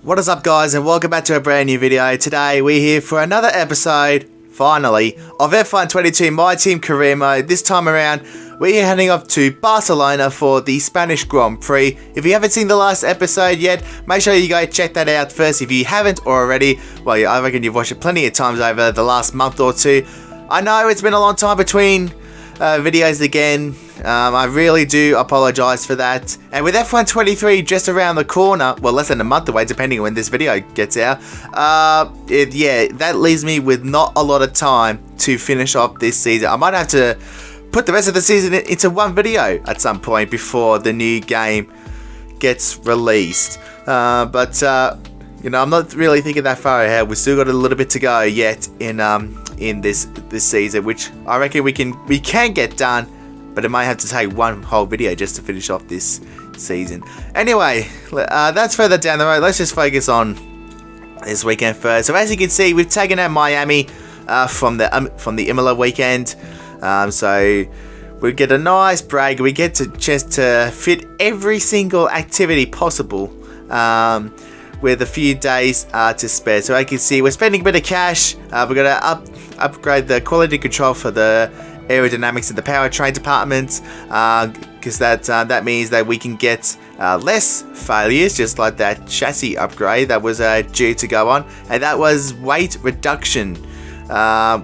What is up, guys, and welcome back to a brand new video. Today we're here for another episode, finally, of F1 22 My Team Career Mode. This time around we're heading off to Barcelona for the Spanish Grand Prix. If you haven't seen the last episode yet, make sure you go check that out first. If you haven't already, well, I reckon you've watched it plenty of times over the last month or two. I know it's been a long time between videos again. I really do apologise for that. And with F1 23 just around the corner, well, less than a month away depending on when this video gets out, yeah, that leaves me with not a lot of time to finish off this season. I might have to put the rest of the season into one video at some point before the new game gets released. But you know, I'm not really thinking that far ahead. We've still got a little bit to go yet in this season, which I reckon we can get done. But it might have to take one whole video just to finish off this season. Anyway, that's further down the road. Let's just focus on this weekend first. So as you can see, we've taken out Miami from the Imola weekend. So we get a nice break. We get to just to fit every single activity possible with a few days to spare. So as you can see, we're spending a bit of cash. We're going to upgrade the quality control for the aerodynamics in the powertrain department, because that means that we can get less failures, just like that chassis upgrade that was due to go on, and that was weight reduction,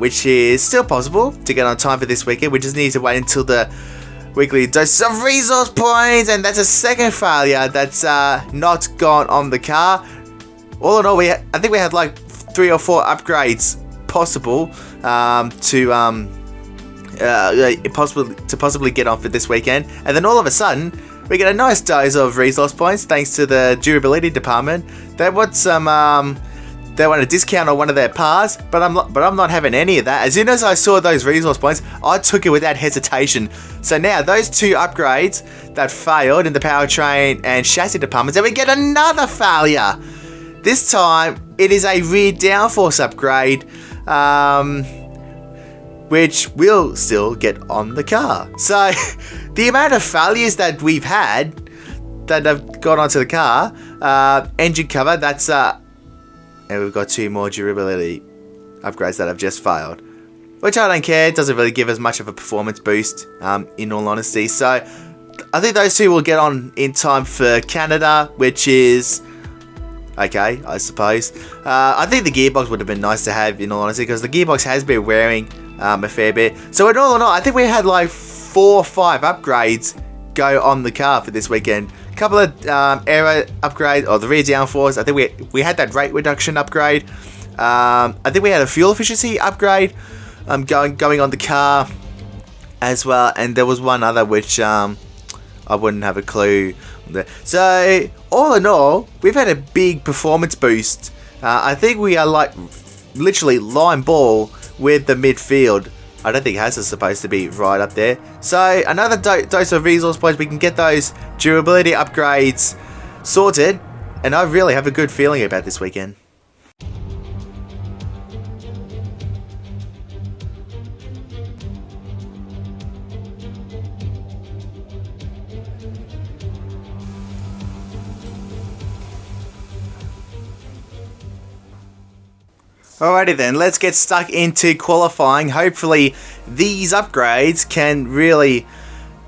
which is still possible to get on time for this weekend. We just need to wait until the weekly dose of resource points, and that's a second failure that's not gone on the car. All in all, I think we had like 3 or 4 upgrades possible to possibly get on for this weekend, and then all of a sudden we get a nice dose of resource points thanks to the durability department. They want a discount on one of their parts, but I'm not having any of that. As soon as I saw those resource points, I took it without hesitation. So now those 2 upgrades that failed in the powertrain and chassis departments, and we get another failure. This time it is a rear downforce upgrade, which will still get on the car. So the amount of failures that we've had that have gone onto the car, engine cover, that's and we've got 2 more durability upgrades that have just failed, which I don't care. It doesn't really give us much of a performance boost, in all honesty. So I think those 2 will get on in time for Canada, which is okay, I suppose. I think the gearbox would have been nice to have, in all honesty, because the gearbox has been wearing a fair bit. So in all, I think we had like 4 or 5 upgrades go on the car for this weekend. A couple of aero upgrades, or the rear downforce. I think we had that rate reduction upgrade. I think we had a fuel efficiency upgrade going on the car as well, and there was one other which I wouldn't have a clue. So all in all, we've had a big performance boost. I think we are like literally line ball with the midfield. I don't think Haas is supposed to be right up there. So another dose of resource points. We can get those durability upgrades sorted, and I really have a good feeling about this weekend. Alrighty then, let's get stuck into qualifying. Hopefully these upgrades can really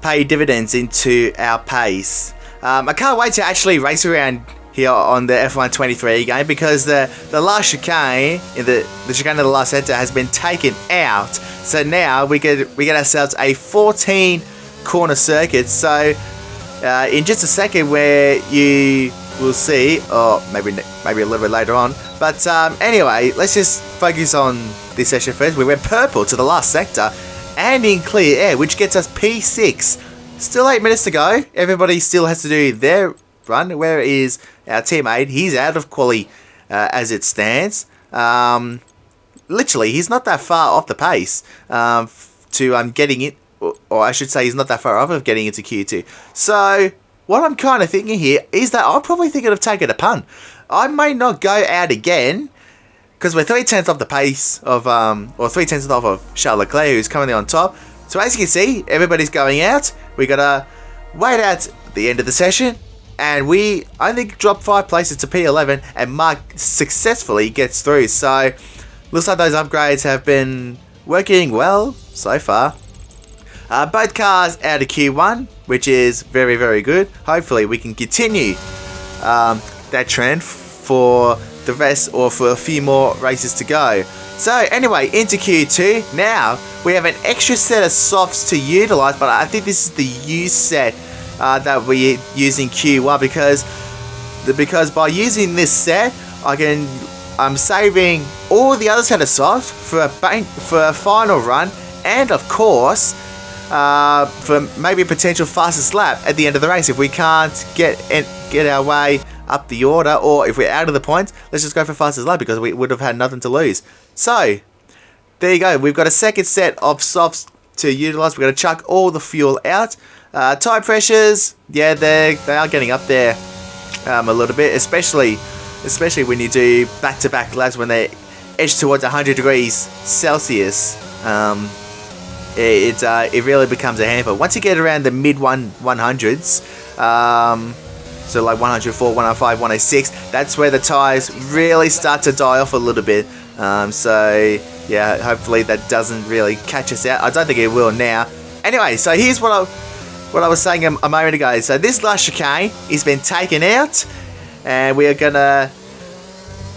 pay dividends into our pace. I can't wait to actually race around here on the F1 23 game, because the last chicane, the chicane of the last sector, has been taken out. So now we get ourselves a 14 corner circuit. So in just a second, where you will see, or maybe a little bit later on. But anyway, let's just focus on this session first. We went purple to the last sector and in clear air, which gets us P6. Still 8 minutes to go. Everybody still has to do their run. Where is our teammate? He's out of quali as it stands. Literally, he's not that far off the pace to getting it, or I should say he's not that far off of getting into Q2. So what I'm kind of thinking here is that I'm probably thinking of taking a punt. I may not go out again, because we're 3/10 off the pace of, or 3/10 off of Charles Leclerc, who's currently on top. So as you can see, everybody's going out. We gotta wait out the end of the session, and we only drop 5 places to P11, and Mark successfully gets through. So looks like those upgrades have been working well so far. Both cars out of Q1, which is very, very good. Hopefully we can continue that trend for the rest, or for a few more races to go. So anyway, into Q2. Now we have an extra set of softs to utilize, but I think this is the used set that we use in Q1, because by using this set I'm saving all the other set of softs for a final run, and of course for maybe a potential fastest lap at the end of the race if we can't get our way up the order, or if we're out of the points, let's just go for fastest lap because we would have had nothing to lose. So there you go, we've got a second set of softs to utilize. We're going to chuck all the fuel out. Tire pressures, yeah, they are getting up there a little bit, especially when you do back-to-back laps when they edge towards 100 degrees Celsius. It really becomes a hamper. Once you get around the mid 100s, so like 104, 105, 106, that's where the tires really start to die off a little bit. So yeah, hopefully that doesn't really catch us out. I don't think it will now. Anyway, so here's what I was saying a moment ago. So this last chicane has been taken out, and we are gonna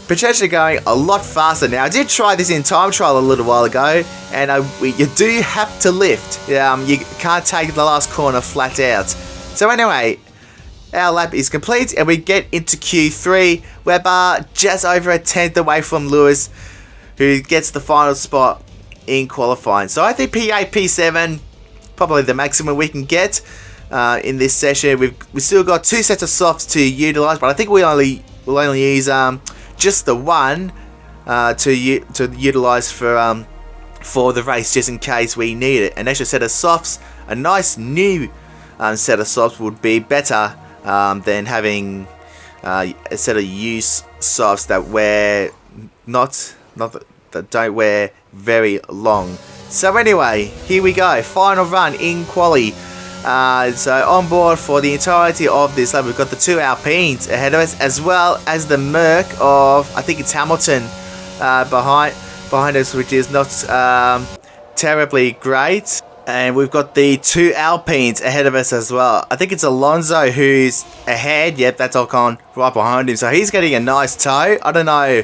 potentially going a lot faster now. I did try this in time trial a little while ago, and you do have to lift. You can't take the last corner flat out. So anyway, our lap is complete, and we get into Q3. We're just over a tenth away from Lewis, who gets the final spot in qualifying. So I think P8, P7, probably the maximum we can get in this session. We've still got 2 sets of softs to utilize, but I think we'll only use just the one to utilize for the race, just in case we need it. An extra set of softs, a nice new set of softs would be better than having a set of used softs that that don't wear very long. So anyway, here we go, final run in quali. So on board for the entirety of this lap, we've got the 2 Alpines ahead of us, as well as the Merc of, I think it's Hamilton, behind us, which is not terribly great. And we've got the 2 Alpines ahead of us as well. I think it's Alonso who's ahead. Yep, that's Ocon right behind him. So he's getting a nice tow. I don't know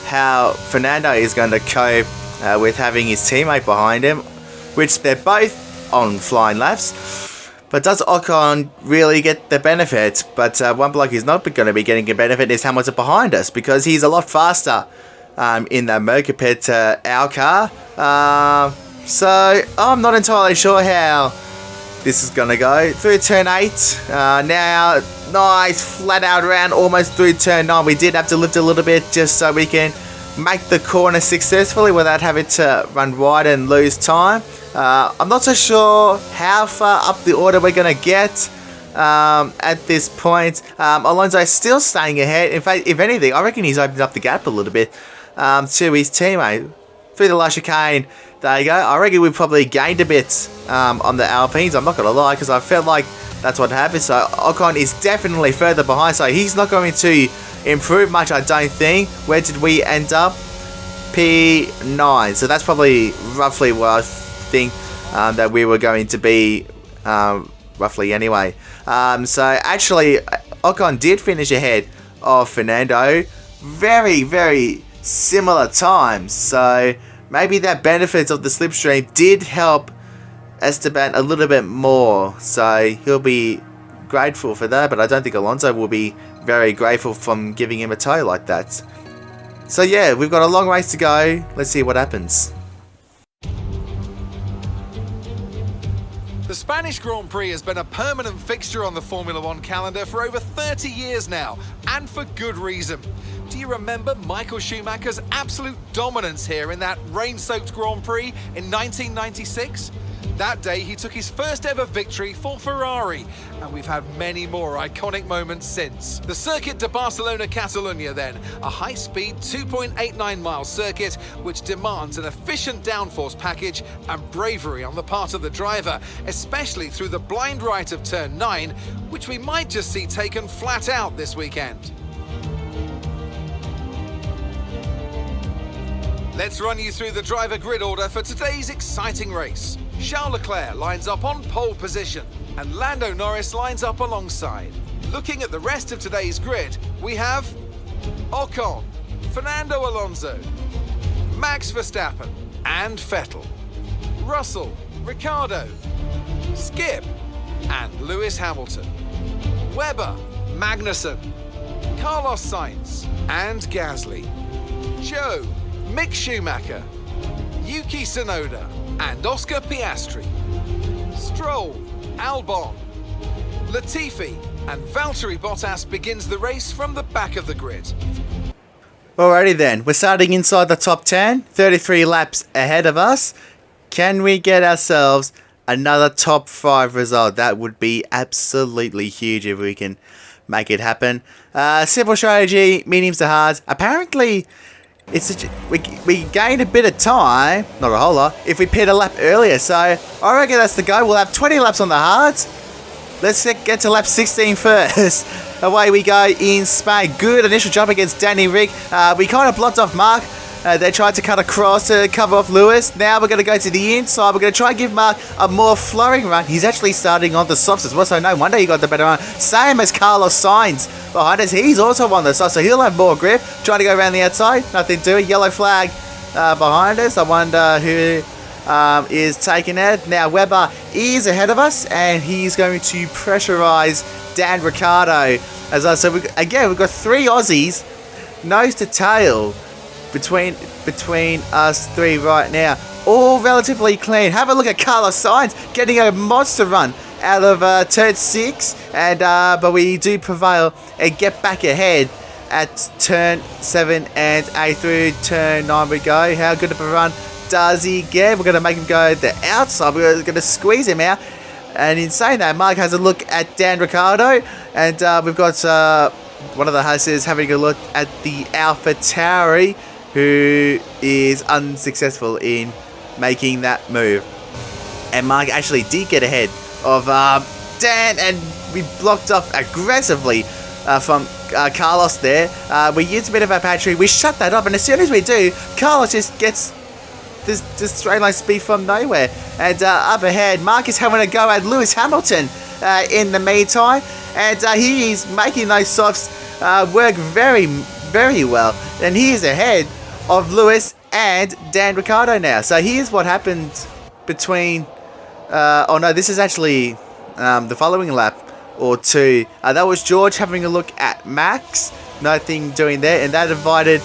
how Fernando is going to cope with having his teammate behind him, which they're both on flying laps. But does Ocon really get the benefit? But one bloke who's not going to be getting a benefit is Hamilton behind us, because he's a lot faster in that Merc compared to our car. So I'm not entirely sure how this is going to go. Through turn 8, now nice flat out round almost through turn 9. We did have to lift a little bit just so we can make the corner successfully without having to run wide and lose time. I'm not so sure how far up the order we're going to get at this point. Alonso is still staying ahead. In fact, if anything, I reckon he's opened up the gap a little bit to his teammate. Through the last chicane, there you go. I reckon we probably gained a bit on the Alpines. I'm not going to lie, because I felt like that's what happened. So Ocon is definitely further behind, so he's not going to improve much, I don't think. Where did we end up? P9. So that's probably roughly what I think that we were going to be roughly anyway. So actually, Ocon did finish ahead of Fernando. Very, very similar times. So maybe that benefits of the slipstream did help Esteban a little bit more. So he'll be grateful for that, but I don't think Alonso will be very grateful from giving him a tow like that. So yeah, we've got a long race to go. Let's see what happens. The Spanish Grand Prix has been a permanent fixture on the Formula One calendar for over 30 years now, and for good reason. Do you remember Michael Schumacher's absolute dominance here in that rain-soaked Grand Prix in 1996? That day, he took his first ever victory for Ferrari, and we've had many more iconic moments since. The Circuit de Barcelona-Catalunya then, a high-speed 2.89-mile circuit which demands an efficient downforce package and bravery on the part of the driver, especially through the blind right of turn 9, which we might just see taken flat out this weekend. Let's run you through the driver grid order for today's exciting race. Charles Leclerc lines up on pole position, and Lando Norris lines up alongside. Looking at the rest of today's grid, we have Ocon, Fernando Alonso, Max Verstappen and Vettel, Russell, Ricciardo, Skip and Lewis Hamilton, Webber, Magnussen, Carlos Sainz and Gasly, Joe, Mick Schumacher, Yuki Tsunoda and Oscar Piastri, Stroll, Albon, Latifi and Valtteri Bottas begins the race from the back of the grid. Alrighty then, we're starting inside the top 10, 33 laps ahead of us. Can we get ourselves another top 5 result? That would be absolutely huge if we can make it happen. Simple strategy, mediums to hards. Apparently, we gained a bit of time, not a whole lot, if we pit a lap earlier. So I reckon that's the go. We'll have 20 laps on the hards. Let's get to lap 16 first. Away we go in Spain. Good initial jump against Danny Rick. We kind of blocked off Mark. They tried to cut across to cover off Lewis. Now we're going to go to the inside. We're going to try and give Mark a more flowing run. He's actually starting on the softs as well, so no wonder he got the better run. Same as Carlos Sainz behind us. He's also on the softs, so he'll have more grip. Trying to go around the outside. Nothing to it. Yellow flag behind us. I wonder who is taking it. Now Webber is ahead of us, and he's going to pressurize Dan Ricciardo. As I said, again, we've got 3 Aussies, nose to tail, between us 3 right now, all relatively clean. Have a look at Carlos Sainz getting a monster run out of turn 6, and but we do prevail and get back ahead at turn 7 and 8 through turn 9 we go. How good of a run does he get? We're going to make him go the outside. We're going to squeeze him out, and in saying that, Mark has a look at Dan Ricciardo, and we've got one of the horses having a look at the AlphaTauri, who is unsuccessful in making that move. And Mark actually did get ahead of Dan, and we blocked off aggressively from Carlos there. We used a bit of a patchery. We shut that up, and as soon as we do, Carlos just gets this straight line speed from nowhere. And up ahead, Mark is having a go at Lewis Hamilton in the meantime, and he is making those softs work very, very well. And he is ahead of Lewis and Dan Ricciardo now. So here's what happened between oh no, this is actually the following lap or 2. That was George having a look at Max, nothing doing there, and that invited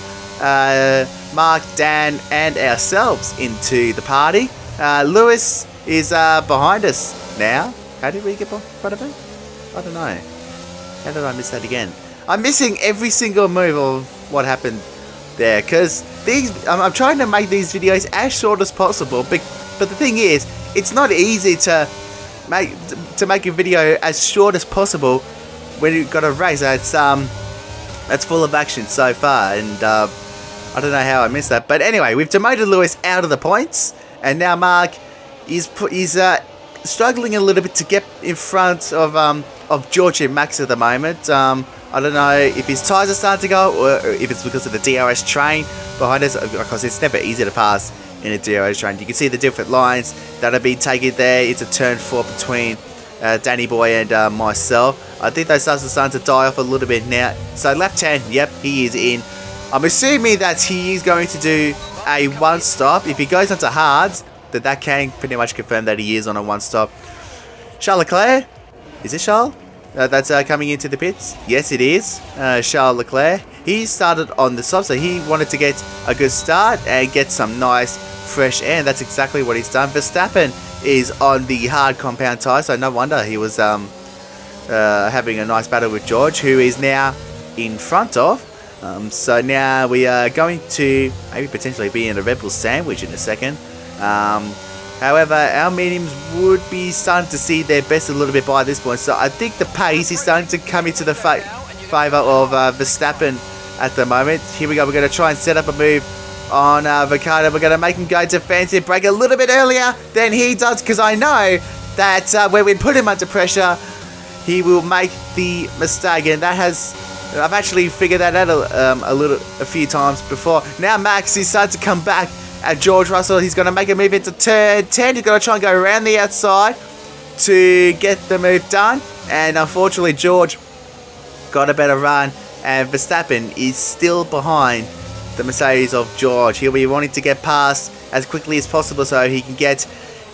Mark, Dan and ourselves into the party. Lewis is behind us now. How did we get in front of him? I don't know. How did I miss that again? I'm missing every single move of what happened there, because I'm trying to make these videos as short as possible, but the thing is, it's not easy to make a video as short as possible when you've got a race that's full of action so far, and I don't know how I missed that. But anyway, we've demoted Lewis out of the points, and now Mark is struggling a little bit to get in front of George and Max at the moment. I don't know if his tyres are starting to go, or if it's because of the DRS train behind us, because it's never easy to pass in a DRS train. You can see the different lines that have been taken there. It's a turn 4 between Danny Boy and myself. I think those tyres are starting to die off a little bit now. So lap 10, yep, he is in. I'm assuming that he is going to do a 1-stop. If he goes onto hards, then that can pretty much confirm that he is on a 1-stop. Charles Leclerc? Is it Charles? That's coming into the pits? Yes, it is. Charles Leclerc. He started on the soft, so he wanted to get a good start and get some nice fresh air, and that's exactly what he's done. Verstappen is on the hard compound tyre, so no wonder he was having a nice battle with George, who is now in front of. So now we are going to maybe potentially be in a Red Bull sandwich in a second. However, our mediums would be starting to see their best a little bit by this point. So I think the pace is starting to come into the favour of Verstappen at the moment. Here we go. We're going to try and set up a move on Ricciardo. We're going to make him go defensive, brake a little bit earlier than he does, because I know that when we put him under pressure, he will make the mistake, and that has... I've actually figured that out a few times before. Now Max is starting to come back at George Russell. He's going to make a move into turn 10. He's going to try and go around the outside to get the move done, and unfortunately George got a better run, and Verstappen is still behind the Mercedes of George. He'll be wanting to get past as quickly as possible so he can get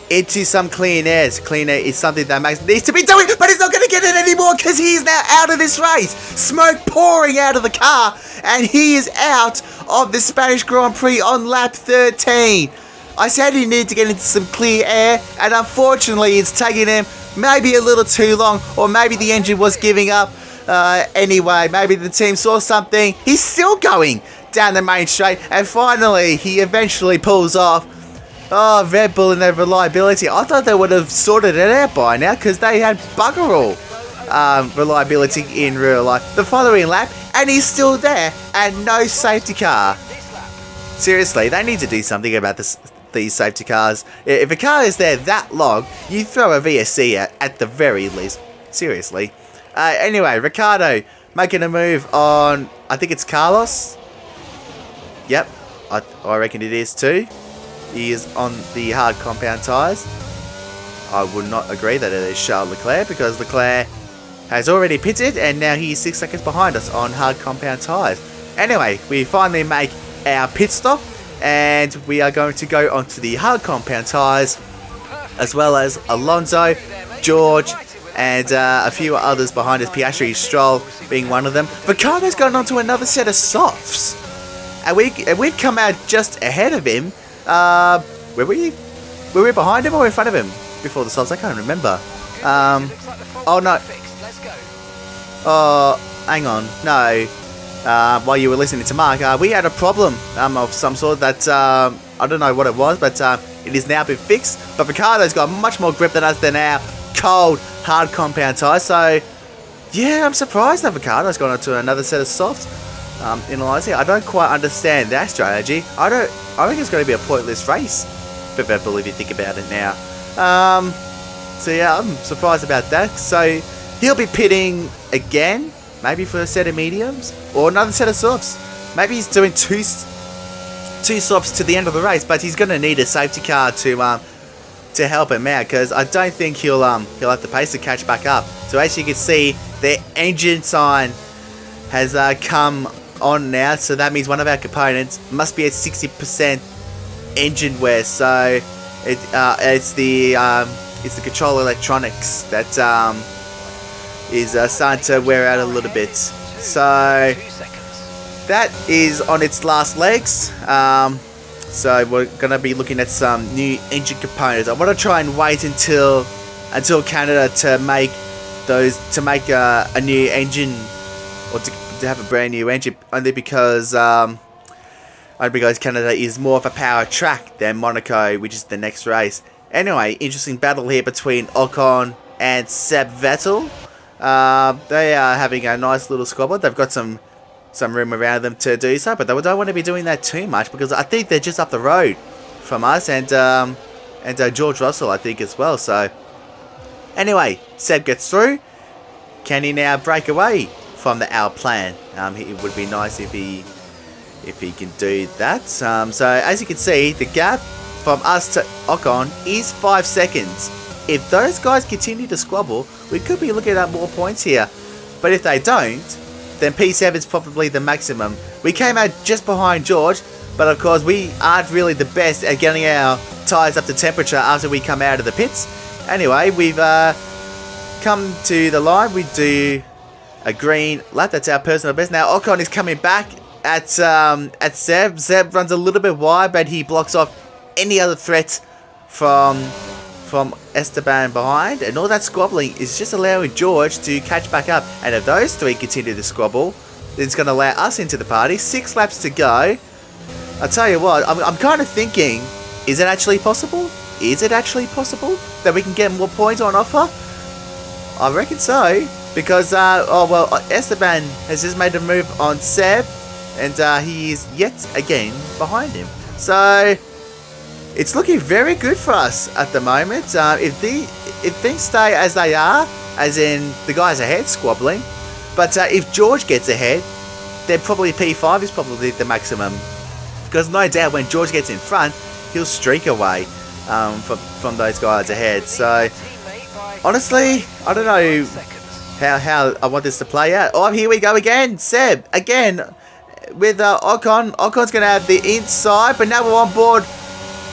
into some clean air. Clean air is something that Max needs to be doing, but he's not going to get it anymore because he is now out of this race. Smoke pouring out of the car, and he is out of the Spanish Grand Prix on lap 13. I said he needed to get into some clear air, and unfortunately it's taking him maybe a little too long, or maybe the engine was giving up anyway. Maybe the team saw something. He's still going down the main straight, and finally he eventually pulls off. Oh, Red Bull and their reliability. I thought they would have sorted it out by now, because they had bugger all reliability in real life. The following lap, and he's still there, and no safety car. Seriously, they need to do something about these safety cars. If a car is there that long, you throw a VSC at the very least. Seriously. Anyway, Ricciardo making a move on, I think it's Carlos. Yep, I reckon it is too. He is on the hard compound tyres. I would not agree that it is Charles Leclerc, because Leclerc has already pitted and now he's 6 seconds behind us on hard compound tyres. Anyway, we finally make our pit stop, and we are going to go onto the hard compound tyres, as well as Alonso, George, and a few others behind us, Piastri, Stroll being one of them. Ricciardo's gone onto another set of softs, and we've come out just ahead of him. Were we behind him or in front of him before the softs? I can't remember. Oh no. Oh, hang on. No. While you were listening to Mark, we had a problem of some sort that I don't know what it was, but it has now been fixed. But Ricciardo's got much more grip than us than our cold, hard compound tyres. So, yeah, I'm surprised that Ricciardo's gone onto another set of softs. In all honesty, I don't quite understand that strategy. I think it's going to be a pointless race for Red Bull if you think about it now. So yeah, I'm surprised about that. So he'll be pitting again, maybe for a set of mediums or another set of softs. Maybe he's doing two softs to the end of the race, but he's going to need a safety car to help him out, because I don't think he'll have the pace to catch back up. So as you can see, the engine sign has come on now, so that means one of our components must be at 60% engine wear. So it's the control electronics that is starting to wear out a little bit. So that is on its last legs. So we're gonna be looking at some new engine components. I want to try and wait until Canada to make a new engine, or to have a brand new engine, only because Canada is more of a power track than Monaco, which is the next race. Anyway, interesting battle here between Ocon and Seb Vettel. They are having a nice little squabble. They've got some room around them to do so, but they don't want to be doing that too much, because I think they're just up the road from us, and George Russell, I think, as well. So anyway, Seb gets through. Can he now break away from our plan? It would be nice if he can do that. So as you can see, the gap from us to Ocon is 5 seconds. If those guys continue to squabble, we could be looking at more points here. But if they don't, then P7 is probably the maximum. We came out just behind George, but of course we aren't really the best at getting our tyres up to temperature after we come out of the pits. Anyway, we've come to the line. We do a green lap. That's our personal best. Now Ocon is coming back at Seb. Seb runs a little bit wide, but he blocks off any other threat from Esteban behind, and all that squabbling is just allowing George to catch back up. And if those three continue to squabble, it's going to allow us into the party. 6 laps to go. I tell you what, I'm kind of thinking, is it actually possible is it actually possible that we can get more points on offer? I reckon so, because Esteban has just made a move on Seb, and he is yet again behind him. So it's looking very good for us at the moment. If things stay as they are, as in the guys ahead squabbling, but if George gets ahead, then probably P5 is probably the maximum, because no doubt when George gets in front, he'll streak away from those guys ahead. So honestly, I don't know how I want this to play out. Oh, here we go again. Seb, again, with Ocon. Ocon's going to have the inside, but now we're on board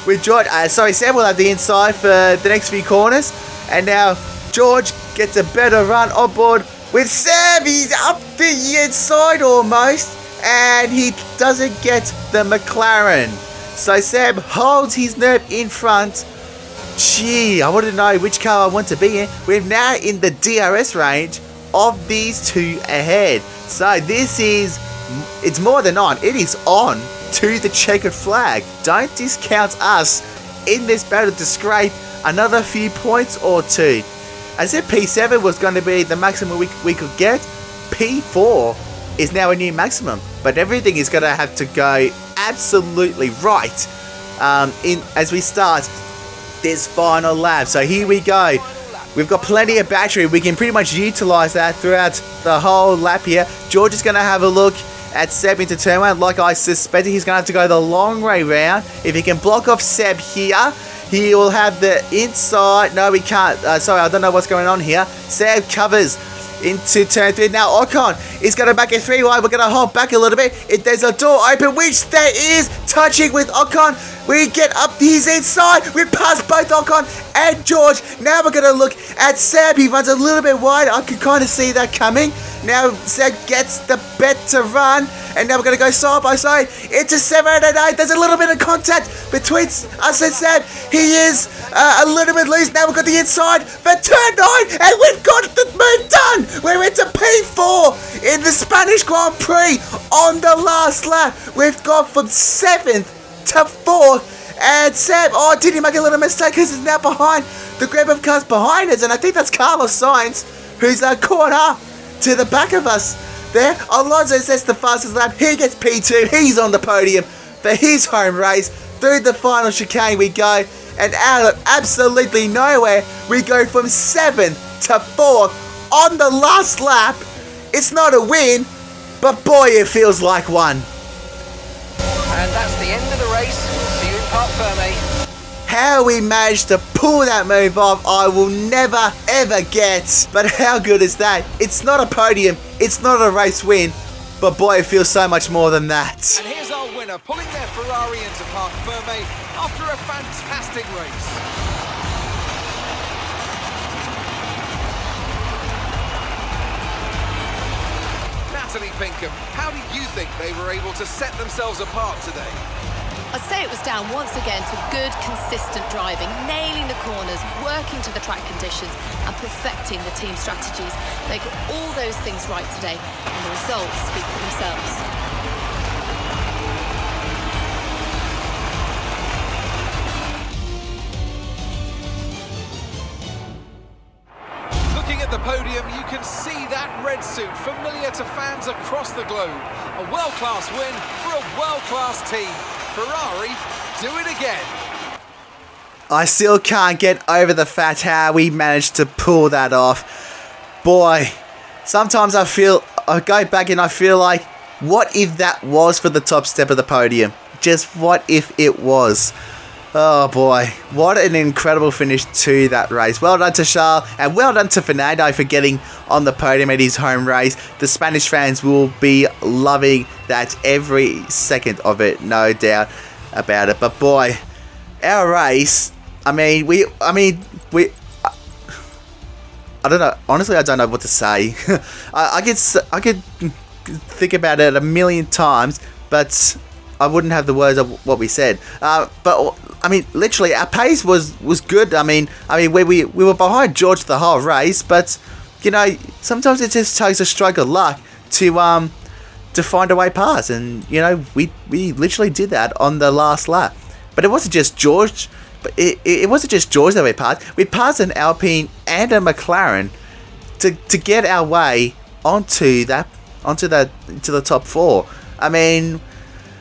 with George. Seb will have the inside for the next few corners. And now George gets a better run on board with Seb. He's up the inside almost, and he doesn't get the McLaren. So Seb holds his nerve in front. Gee, I want to know which car I want to be in. We're now in the DRS range of these two ahead. So this is, it's more than on. It is on to the checkered flag. Don't discount us in this battle to scrape another few points or two. I said P7 was going to be the maximum we could get. P4 is now a new maximum. But everything is going to have to go absolutely right as we start this final lap. So here we go. We've got plenty of battery. We can pretty much utilize that throughout the whole lap here. George is going to have a look at Seb into turn one. Like I suspected, he's going to have to go the long way round. If he can block off Seb here, he will have the inside. No, we can't. Sorry, I don't know what's going on here. Seb covers into turn 3. Now Ocon is going to back it 3 wide. We're going to hold back a little bit. If there's a door open, which there is, touching with Ocon, we get up his inside. We pass both Ocon and George. Now we're going to look at Seb. He runs a little bit wide. I can kind of see that coming. Now Seb gets the better run. And now we're going to go side by side into 7 and 8. There's a little bit of contact between us and Seb. He is a little bit loose. Now we've got the inside for turn 9. And we've got the move done. We're into P4 in the Spanish Grand Prix on the last lap. We've gone from 7th to 4th. And Seb, did he make a little mistake because he's now behind the group of cars behind us. And I think that's Carlos Sainz, who's caught up to the back of us there. Alonso says the fastest lap. He gets P2. He's on the podium for his home race. Through the final chicane we go. And out of absolutely nowhere, we go from 7th to 4th on the last lap. It's not a win, but boy, it feels like one. And that's the end of the race. We'll see you in Parc Fermé. How we managed to pull that move off, I will never ever get. But how good is that? It's not a podium, it's not a race win, but boy, it feels so much more than that. And here's our winner, pulling their Ferrari into Parc Fermé after a fantastic race. Natalie Pinkham, how do you think they were able to set themselves apart today? I'd say it was down once again to good, consistent driving, nailing the corners, working to the track conditions and perfecting the team strategies. They got all those things right today and the results speak for themselves. Looking at the podium, you can see that red suit familiar to fans across the globe. A world-class win for a world-class team. Ferrari, do it again. I still can't get over the fact how we managed to pull that off. Boy, sometimes I go back and I feel like, what if that was for the top step of the podium? Just what if it was? Oh boy, what an incredible finish to that race. Well done to Charles and well done to Fernando for getting on the podium at his home race. The Spanish fans will be loving that every second of it, no doubt about it. But boy, our race, I don't know. Honestly, I don't know what to say. I could think about it a million times, but I wouldn't have the words of what we said. But I mean, literally, our pace was good. I mean, we were behind George the whole race, but you know, sometimes it just takes a stroke of luck to find a way past, and you know, we literally did that on the last lap. But it wasn't just George it wasn't just George that we passed. We passed an Alpine and a McLaren to get our way onto the top 4. I mean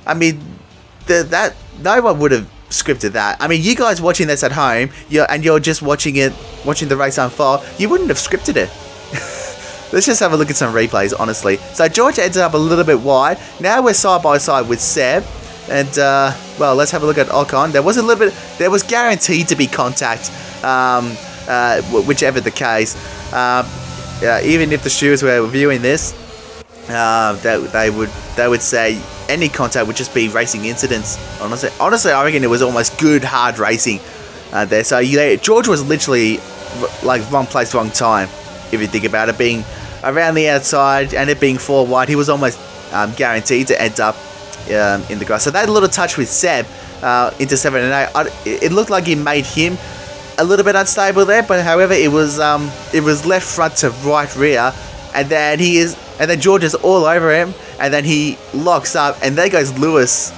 that no one would have scripted that. I mean, you guys watching this at home, you're just watching the race unfold. You wouldn't have scripted it. Let's just have a look at some replays, honestly. So George ended up a little bit wide. Now we're side by side with Seb, and well, let's have a look at Ocon. There was guaranteed to be contact, whichever the case. Even if the stewards were viewing this, they would say any contact would just be racing incidents. Honestly, I reckon it was almost good hard racing there. So George was literally like wrong place, wrong time. If you think about it, being around the outside and it being 4 wide, he was almost guaranteed to end up in the grass. So that little touch with Seb into 7 and 8, it looked like it made him a little bit unstable there. But however, it was left front to right rear, and then George is all over him, and then he locks up, and there goes Lewis,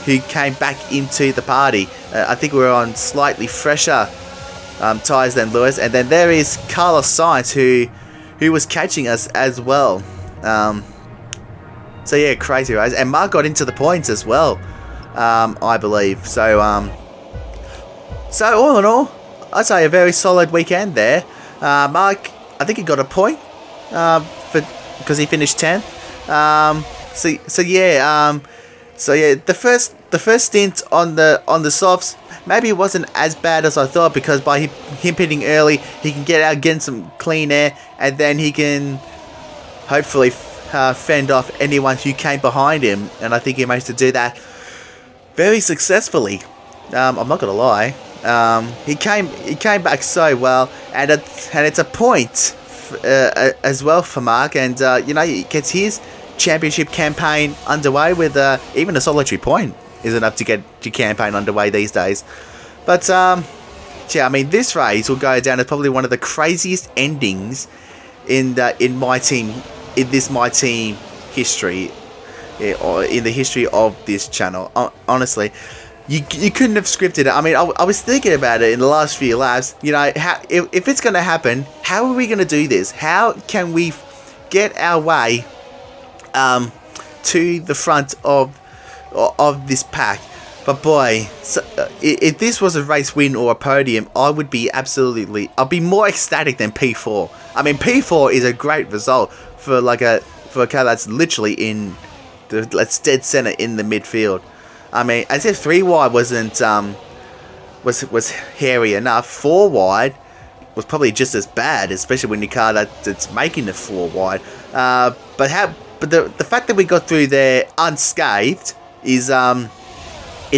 who came back into the party. I think we were on slightly fresher tyres than Lewis, and then there is Carlos Sainz who was catching us as well. So yeah, crazy race, and Mark got into the points as well, I believe. So all in all, I'd say a very solid weekend there. Mark, I think he got a point because he finished 10th. So yeah, the first stint on the softs, maybe it wasn't as bad as I thought, because by him pitting early, he can get out, get some clean air, and then he can hopefully fend off anyone who came behind him. And I think he managed to do that very successfully. I'm not gonna lie. He came back so well, and it's a point as well for Mark, and he gets his championship campaign underway with even a solitary point is enough to get your campaign underway these days. But yeah, I mean, this race will go down as probably one of the craziest endings in my team history, or in the history of this channel. Honestly, you couldn't have scripted it. I mean, I was thinking about it in the last few laps. If it's going to happen, how are we going to do this? How can we get our way to the front of this pack? But boy, if this was a race win or a podium, I would be I'd be more ecstatic than P4. I mean, P4 is a great result for a car that's literally that's dead center in the midfield. I mean, as if 3 wide wasn't was hairy enough, 4 wide was probably just as bad, especially when your car that's making the 4 wide. But the fact that we got through there unscathed is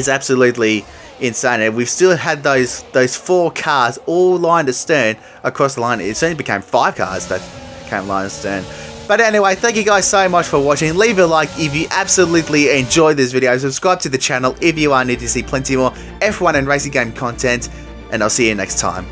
absolutely insane. And we've still had those 4 cars all lined astern across the line. It soon became 5 cars that came lined astern. But anyway, thank you guys so much for watching. Leave a like if you absolutely enjoyed this video. Subscribe to the channel if you are new to see plenty more F1 and racing game content. And I'll see you next time.